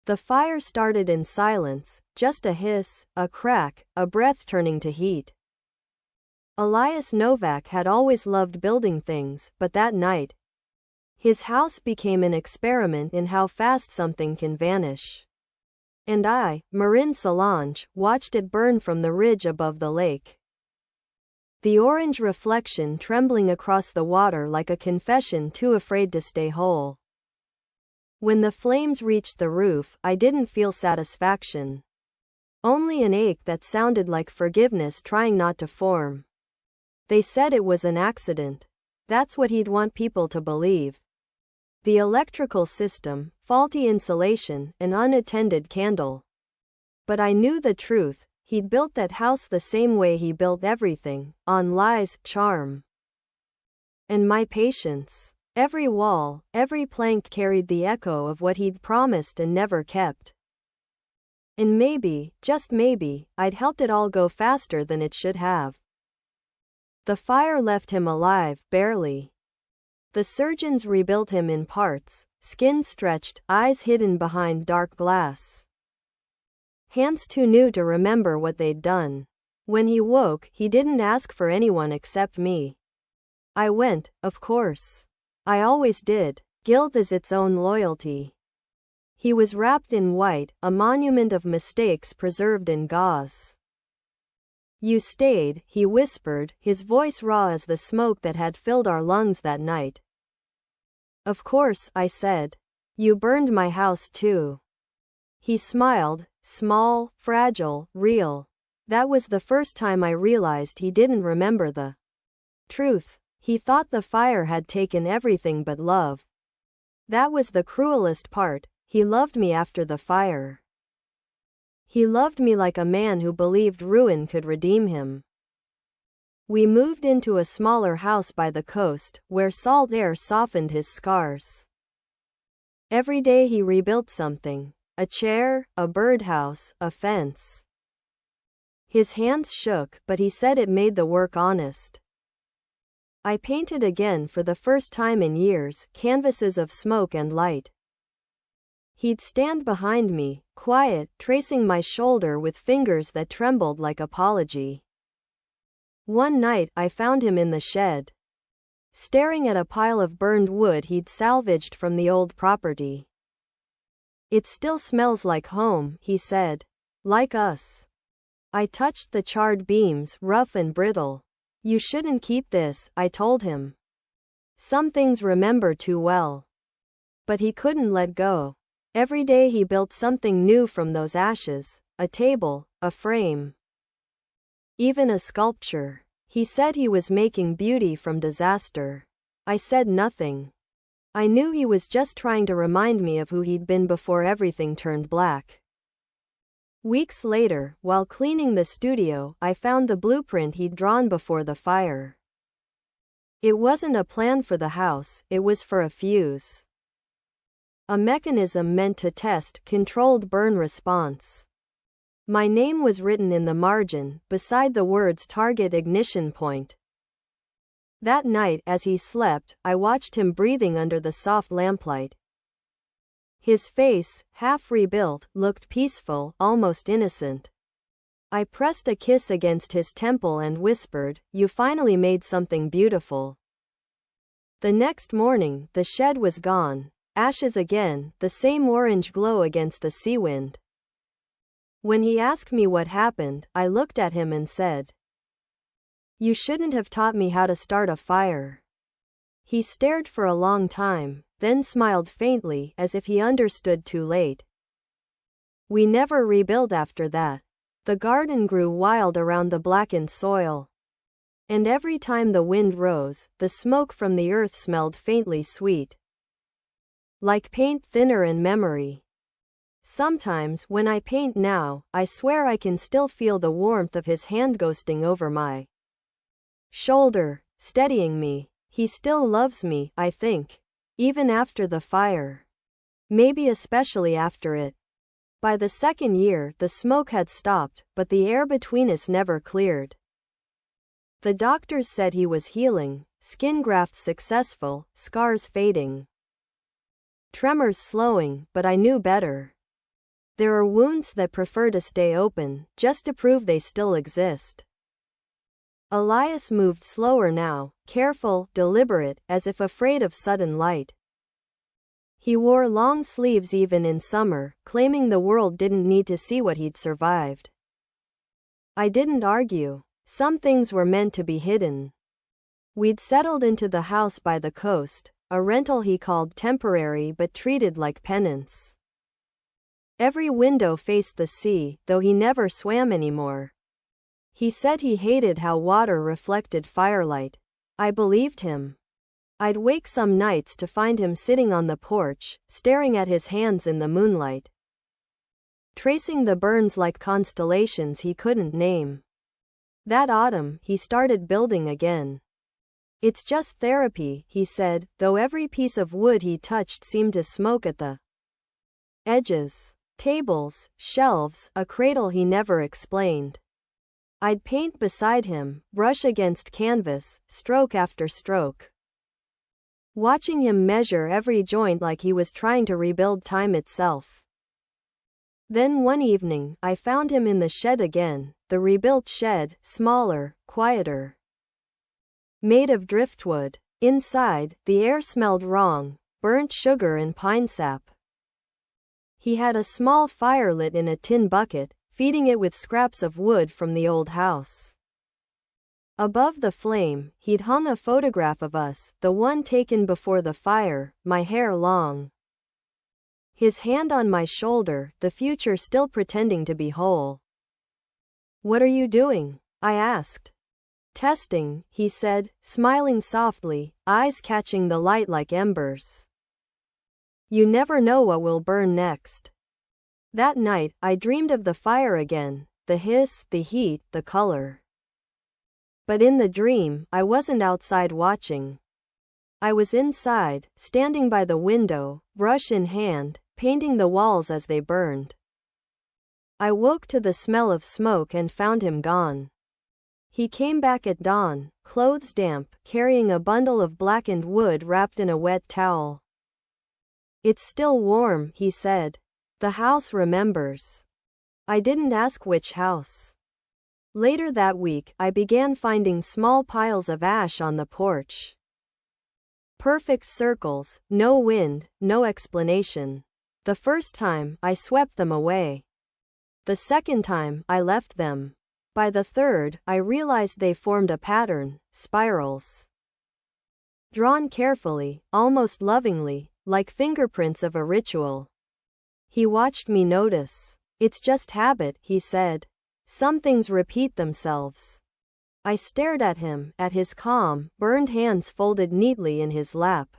The fire started in silence, just a hiss, a crack, a breath turning to heat. Elias Novak had always loved building things, but that night, his house became an experiment in how fast something can vanish. And I, Marin Solange, watched it burn from the ridge above the lake. The orange reflection trembling across the water like a confession too afraid to stay whole. When the flames reached the roof, I didn't feel satisfaction. Only an ache that sounded like forgiveness trying not to form. They said it was an accident. That's what he'd want people to believe. The electrical system, faulty insulation, an unattended candle. But I knew the truth. He'd built that house the same way he built everything, on lies, charm, and my patience. Every wall, every plank carried the echo of what he'd promised and never kept. And maybe, just maybe, I'd helped it all go faster than it should have. The fire left him alive, barely. The surgeons rebuilt him in parts, skin stretched, eyes hidden behind dark glass. Hands too new to remember what they'd done. When he woke, he didn't ask for anyone except me. I went, of course. I always did. Guilt is its own loyalty. He was wrapped in white, a monument of mistakes preserved in gauze. You stayed, he whispered, his voice raw as the smoke that had filled our lungs that night. Of course, I said. You burned my house too. He smiled, small, fragile, real. That was the first time I realized he didn't remember the truth. He thought the fire had taken everything but love. That was the cruelest part. He loved me after the fire. He loved me like a man who believed ruin could redeem him. We moved into a smaller house by the coast, where salt air softened his scars. Every day he rebuilt something. A chair, a birdhouse, a fence. His hands shook, but he said it made the work honest. I painted again for the first time in years, canvases of smoke and light. He'd stand behind me, quiet, tracing my shoulder with fingers that trembled like apology. One night, I found him in the shed, staring at a pile of burned wood he'd salvaged from the old property. It still smells like home, he said. Like us. I touched the charred beams, rough and brittle. You shouldn't keep this, I told him. Some things remember too well. But he couldn't let go. Every day he built something new from those ashes, a table, a frame, even a sculpture. He said he was making beauty from disaster. I said nothing. I knew he was just trying to remind me of who he'd been before everything turned black. Weeks later, while cleaning the studio, I found the blueprint he'd drawn before the fire. It wasn't a plan for the house, it was for a fuse. A mechanism meant to test controlled burn response. My name was written in the margin, beside the words target ignition point. That night, as he slept, I watched him breathing under the soft lamplight. His face, half rebuilt, looked peaceful, almost innocent. I pressed a kiss against his temple and whispered, "You finally made something beautiful." The next morning, the shed was gone. Ashes again, the same orange glow against the sea wind. When he asked me what happened, I looked at him and said, "You shouldn't have taught me how to start a fire." He stared for a long time, then smiled faintly, as if he understood too late. We never rebuilt after that. The garden grew wild around the blackened soil. And every time the wind rose, the smoke from the earth smelled faintly sweet. Like paint, thinner and memory. Sometimes, when I paint now, I swear I can still feel the warmth of his hand ghosting over my shoulder, steadying me. He still loves me, I think. Even after the fire. Maybe especially after it. By the second year, the smoke had stopped, but the air between us never cleared. The doctors said he was healing, skin grafts successful, scars fading, tremors slowing, but I knew better. There are wounds that prefer to stay open, just to prove they still exist. Elias moved slower now, careful, deliberate, as if afraid of sudden light. He wore long sleeves even in summer, claiming the world didn't need to see what he'd survived. I didn't argue. Some things were meant to be hidden. We'd settled into the house by the coast, a rental he called temporary but treated like penance. Every window faced the sea, though he never swam anymore. He said he hated how water reflected firelight. I believed him. I'd wake some nights to find him sitting on the porch, staring at his hands in the moonlight, tracing the burns like constellations he couldn't name. That autumn, he started building again. It's just therapy, he said, though every piece of wood he touched seemed to smoke at the edges. Tables, shelves, a cradle he never explained. I'd paint beside him, brush against canvas, stroke after stroke, watching him measure every joint like he was trying to rebuild time itself. Then one evening, I found him in the shed again, the rebuilt shed, smaller, quieter, made of driftwood. Inside, the air smelled wrong, burnt sugar and pine sap. He had a small fire lit in a tin bucket, feeding it with scraps of wood from the old house. Above the flame, he'd hung a photograph of us, the one taken before the fire, my hair long, his hand on my shoulder, the future still pretending to be whole. "What are you doing?" I asked. "Testing," he said, smiling softly, eyes catching the light like embers. "You never know what will burn next." That night, I dreamed of the fire again, the hiss, the heat, the color. But in the dream, I wasn't outside watching. I was inside, standing by the window, brush in hand, painting the walls as they burned. I woke to the smell of smoke and found him gone. He came back at dawn, clothes damp, carrying a bundle of blackened wood wrapped in a wet towel. "It's still warm," he said. "The house remembers." I didn't ask which house. Later that week, I began finding small piles of ash on the porch. Perfect circles, no wind, no explanation. The first time, I swept them away. The second time, I left them. By the third, I realized they formed a pattern, spirals, drawn carefully, almost lovingly, like fingerprints of a ritual. He watched me notice. "It's just habit," he said. "Some things repeat themselves." I stared at him, at his calm, burned hands folded neatly in his lap.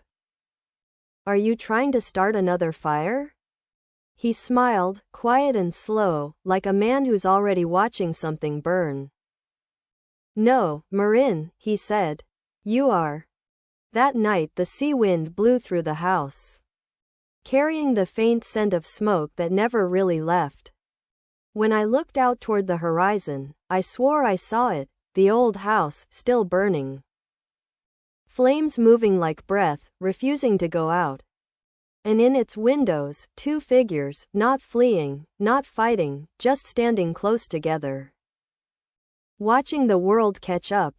"Are you trying to start another fire?" He smiled, quiet and slow, like a man who's already watching something burn. "No, Marin," he said. "You are." That night the sea wind blew through the house, carrying the faint scent of smoke that never really left. When I looked out toward the horizon, I swore I saw it, the old house, still burning. Flames moving like breath, refusing to go out. And in its windows, two figures, not fleeing, not fighting, just standing close together, watching the world catch up.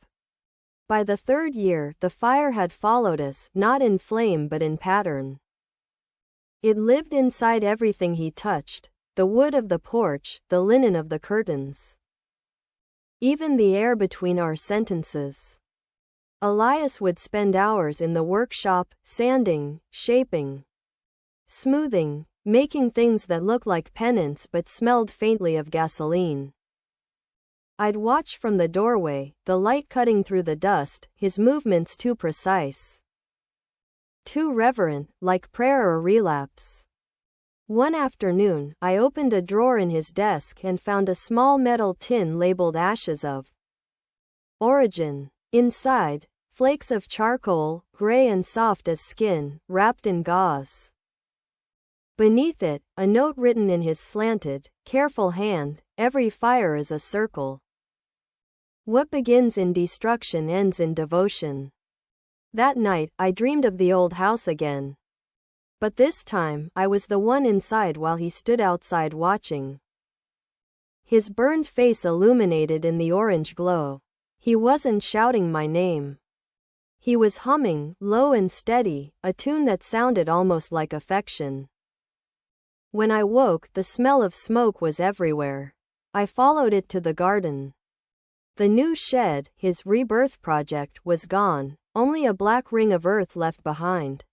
By the third year, the fire had followed us, not in flame but in pattern. It lived inside everything he touched, the wood of the porch, the linen of the curtains, even the air between our sentences. Elias would spend hours in the workshop, sanding, shaping, smoothing, making things that looked like penance but smelled faintly of gasoline. I'd watch from the doorway, the light cutting through the dust, his movements too precise, too reverent, like prayer or relapse. One afternoon, I opened a drawer in his desk and found a small metal tin labeled Ashes of Origin. Inside, flakes of charcoal, gray and soft as skin, wrapped in gauze. Beneath it, a note written in his slanted, careful hand: "Every fire is a circle. What begins in destruction ends in devotion." That night, I dreamed of the old house again. But this time, I was the one inside while he stood outside watching. His burned face illuminated in the orange glow. He wasn't shouting my name. He was humming, low and steady, a tune that sounded almost like affection. When I woke, the smell of smoke was everywhere. I followed it to the garden. The new shed, his rebirth project, was gone, only a black ring of earth left behind.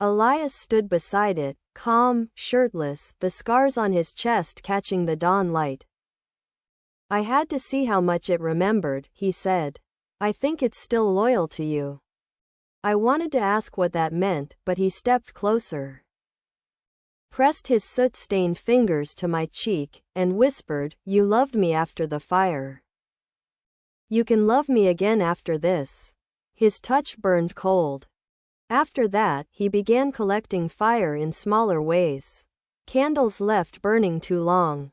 Elias stood beside it, calm, shirtless, the scars on his chest catching the dawn light. "I had to see how much it remembered," he said. "I think it's still loyal to you." I wanted to ask what that meant, but he stepped closer, pressed his soot-stained fingers to my cheek, and whispered, "You loved me after the fire. You can love me again after this." His touch burned cold. After that, he began collecting fire in smaller ways. Candles left burning too long.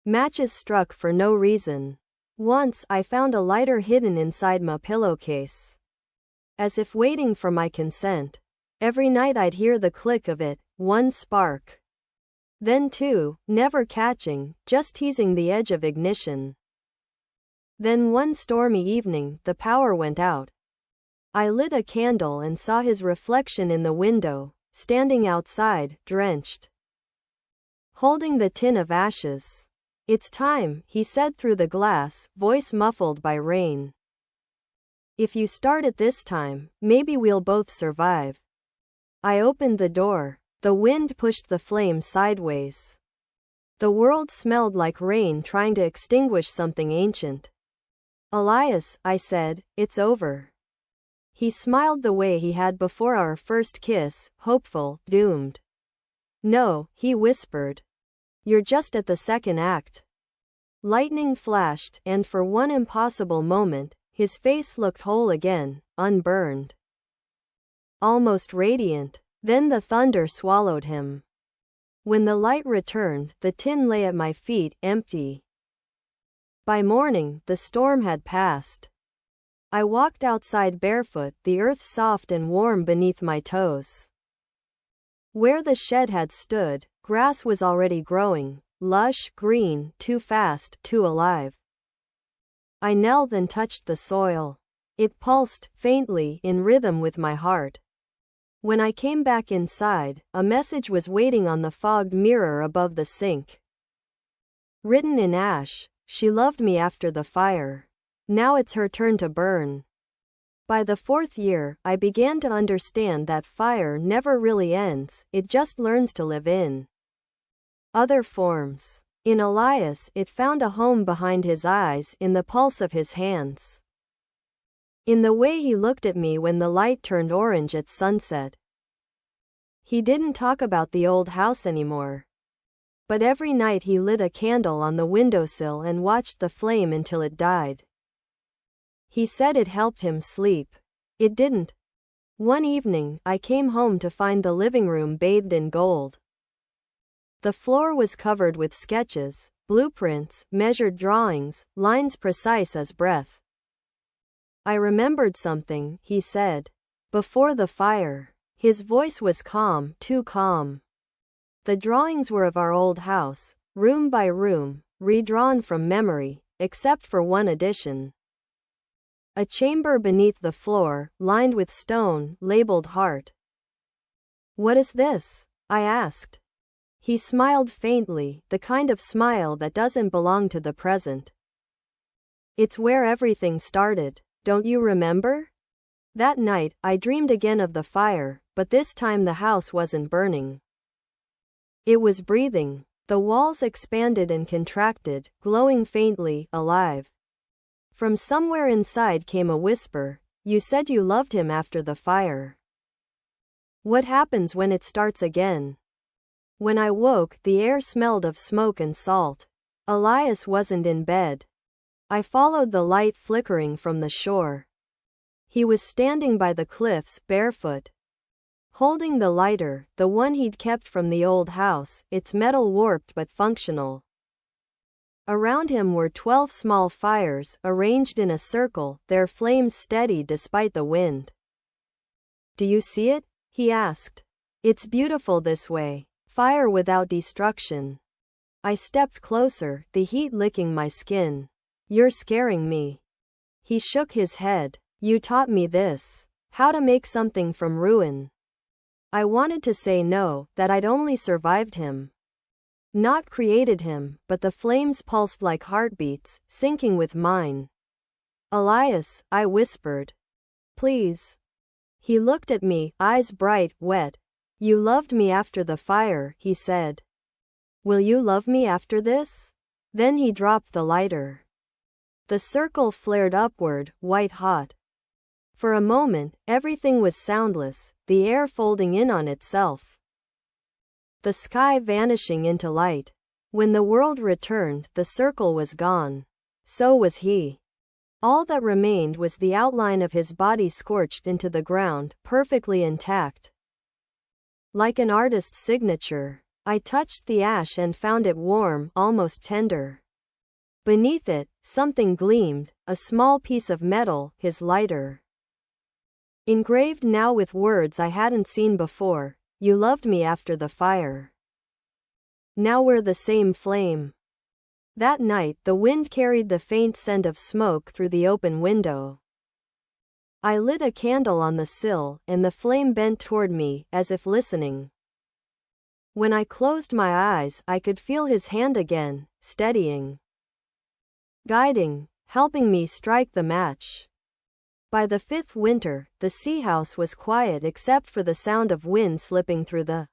Matches struck for no reason. Once, I found a lighter hidden inside my pillowcase, as if waiting for my consent. Every night I'd hear the click of it, one spark. Then two, never catching, just teasing the edge of ignition. Then one stormy evening, the power went out. I lit a candle and saw his reflection in the window, standing outside, drenched, holding the tin of ashes. "It's time," he said through the glass, voice muffled by rain. "If you start it this time, maybe we'll both survive." I opened the door. The wind pushed the flame sideways. The world smelled like rain trying to extinguish something ancient. "Elias," I said, "it's over." He smiled the way he had before our first kiss, hopeful, doomed. "No," he whispered. "You're just at the second act." Lightning flashed, and for one impossible moment, his face looked whole again, unburned, almost radiant. Then the thunder swallowed him. When the light returned, the tin lay at my feet, empty. By morning, the storm had passed. I walked outside barefoot, the earth soft and warm beneath my toes. Where the shed had stood, grass was already growing, lush, green, too fast, too alive. I knelt and touched the soil. It pulsed, faintly, in rhythm with my heart. When I came back inside, a message was waiting on the fogged mirror above the sink. Written in ash, "She loved me after the fire. Now it's her turn to burn." By the 4th year, I began to understand that fire never really ends, it just learns to live in other forms. In Elias, it found a home behind his eyes, in the pulse of his hands, in the way he looked at me when the light turned orange at sunset. He didn't talk about the old house anymore. But every night he lit a candle on the windowsill and watched the flame until it died. He said it helped him sleep. It didn't. One evening, I came home to find the living room bathed in gold. The floor was covered with sketches, blueprints, measured drawings, lines precise as breath. "I remembered something," he said. "Before the fire." His voice was calm, too calm. The drawings were of our old house, room by room, redrawn from memory, except for one addition. A chamber beneath the floor, lined with stone, labeled heart. "What is this?" I asked. He smiled faintly, the kind of smile that doesn't belong to the present. "It's where everything started. Don't you remember?" That night, I dreamed again of the fire, but this time the house wasn't burning. It was breathing. The walls expanded and contracted, glowing faintly, alive. From somewhere inside came a whisper, "You said you loved him after the fire. What happens when it starts again?" When I woke, the air smelled of smoke and salt. Elias wasn't in bed. I followed the light flickering from the shore. He was standing by the cliffs, barefoot, holding the lighter, the one he'd kept from the old house, its metal warped but functional. Around him were 12 small fires, arranged in a circle, their flames steady despite the wind. "Do you see it?" he asked. It's beautiful this way. Fire without destruction. I stepped closer, the heat licking my skin. You're scaring me. He shook his head. You taught me this. How to make something from ruin. I wanted to say no, that I'd only survived him. Not created him, but the flames pulsed like heartbeats, syncing with mine. Elias, I whispered. Please. He looked at me, eyes bright, wet. You loved me after the fire, he said. Will you love me after this? Then he dropped the lighter. The circle flared upward, white hot. For a moment, everything was soundless, the air folding in on itself. The sky vanishing into light. When the world returned, the circle was gone. So was he. All that remained was the outline of his body scorched into the ground, perfectly intact. Like an artist's signature. I touched the ash and found it warm, almost tender. Beneath it, something gleamed, a small piece of metal, his lighter. Engraved now with words I hadn't seen before, you loved me after the fire. Now we're the same flame. That night, the wind carried the faint scent of smoke through the open window. I lit a candle on the sill, and the flame bent toward me, as if listening. When I closed my eyes, I could feel his hand again, steadying. Guiding, helping me strike the match. By the fifth winter, the sea house was quiet except for the sound of wind slipping through the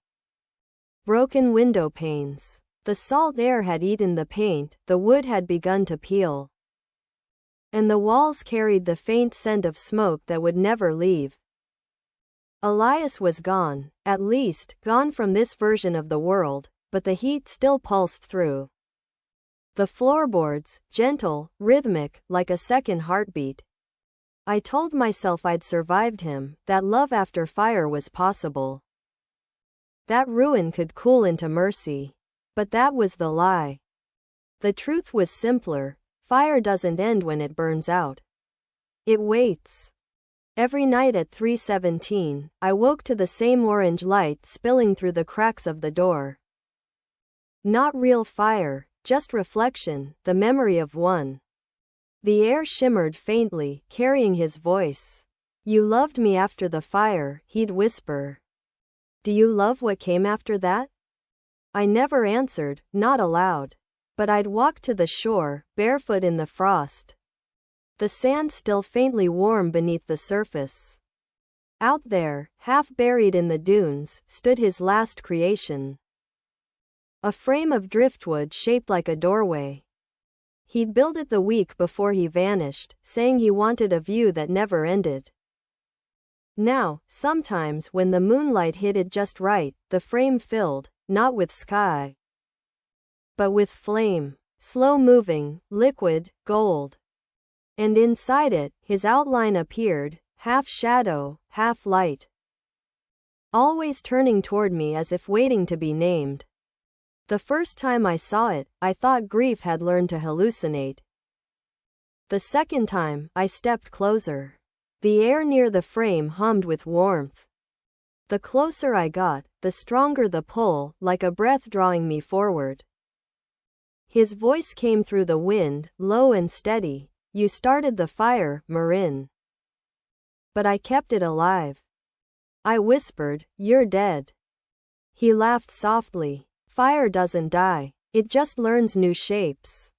broken window panes. The salt air had eaten the paint, the wood had begun to peel. And the walls carried the faint scent of smoke that would never leave. Elias was gone, at least, gone from this version of the world, but the heat still pulsed through the floorboards, gentle, rhythmic, like a second heartbeat. I told myself I'd survived him, that love after fire was possible. That ruin could cool into mercy. But that was the lie. The truth was simpler. Fire doesn't end when it burns out. It waits. Every night at 3:17, I woke to the same orange light spilling through the cracks of the door. Not real fire, just reflection, the memory of one. The air shimmered faintly, carrying his voice. You loved me after the fire, he'd whisper. Do you love what came after that? I never answered, not aloud. But I'd walk to the shore, barefoot in the frost. The sand still faintly warm beneath the surface. Out there, half buried in the dunes, stood his last creation. A frame of driftwood shaped like a doorway. He'd built it the week before he vanished, saying he wanted a view that never ended. Now, sometimes when the moonlight hit it just right, the frame filled, not with sky, but with flame, slow-moving, liquid, gold. And inside it, his outline appeared, half shadow, half light. Always turning toward me as if waiting to be named. The first time I saw it, I thought grief had learned to hallucinate. The second time, I stepped closer. The air near the frame hummed with warmth. The closer I got, the stronger the pull, like a breath drawing me forward. His voice came through the wind, low and steady. You started the fire, Marin. But I kept it alive. I whispered, you're dead. He laughed softly. Fire doesn't die, it just learns new shapes.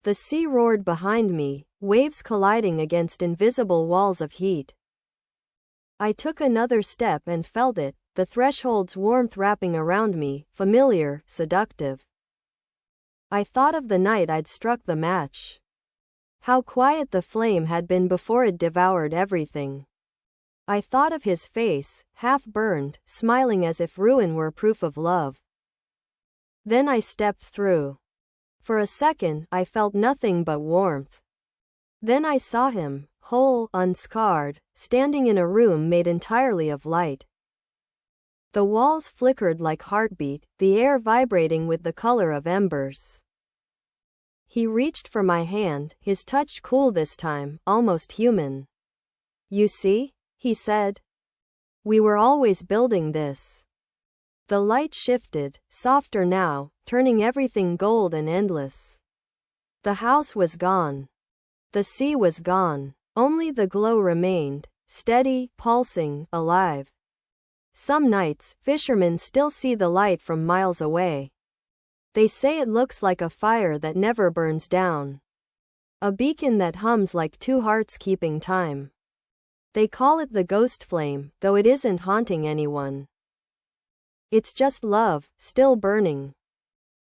The sea roared behind me, waves colliding against invisible walls of heat. I took another step and felt it, the threshold's warmth wrapping around me, familiar, seductive. I thought of the night I'd struck the match. How quiet the flame had been before it devoured everything. I thought of his face, half burned, smiling as if ruin were proof of love. Then I stepped through. For a second, I felt nothing but warmth. Then I saw him, whole, unscarred, standing in a room made entirely of light. The walls flickered like heartbeat, the air vibrating with the color of embers. He reached for my hand, his touch cool this time, almost human. You see? He said. We were always building this. The light shifted, softer now, turning everything gold and endless. The house was gone. The sea was gone. Only the glow remained, steady, pulsing, alive. Some nights, fishermen still see the light from miles away. They say it looks like a fire that never burns down. A beacon that hums like two hearts keeping time. They call it the ghost flame, though it isn't haunting anyone. It's just love, still burning.